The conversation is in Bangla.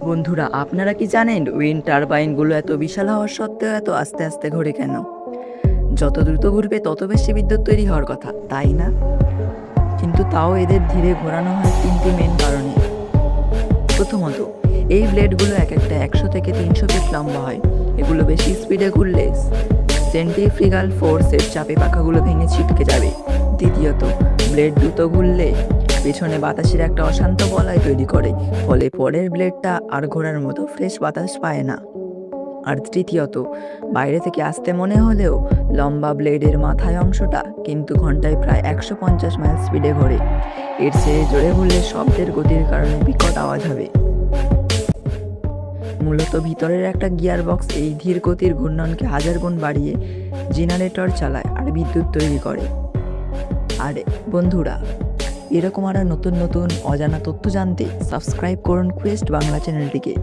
বন্ধুরা, আপনারা কি জানেন উইন্ড টারবাইনগুলো এত বিশাল হওয়ার সত্ত্বেও এত আস্তে আস্তে ঘোরে কেন? যত দ্রুত ঘুরবে তত বেশি বিদ্যুৎ তৈরি হওয়ার কথা, তাই না? কিন্তু তাও এদের ধীরে ঘোরানো হয় তিনটি মেন কারণে। প্রথমত, এই ব্লেডগুলো এক একটা 100 থেকে 300 ফিট লম্বা হয়। এগুলো বেশি স্পিডে ঘুরলে সেন্ট্রিফিউগাল ফোর্সের চাপে পাখাগুলো ভেঙে ছিটকে যাবে। দ্বিতীয়ত, ব্লেড দ্রুত ঘুরলে পেছনে বাতাসের একটা অশান্ত বলয় তৈরি করে, ফলে পরের ব্লেডটা আর ঘোরার মতো ফ্রেশ বাতাস পায় না। আর তৃতীয়ত, বাইরে থেকে আসতে মনে হলেও লম্বা ব্লেডের মাথায় অংশটা কিন্তু ঘন্টায় প্রায় 150 মাইল স্পিডে ঘোরে। এর চেয়ে জোরে ঘুরলে শব্দের গতির কারণে বিকট আওয়াজ হবে। মূলত ভিতরের একটা গিয়ার বক্স এই ধীর গতির ঘূর্ণনকে হাজার গুণ বাড়িয়ে জেনারেটর চালায় আর বিদ্যুৎ তৈরি করে। আর বন্ধুরা, এরকম আরও নতুন নতুন অজানা তথ্য জানতে সাবস্ক্রাইব করুন কুয়েস্ট বাংলা চ্যানেলটিকে।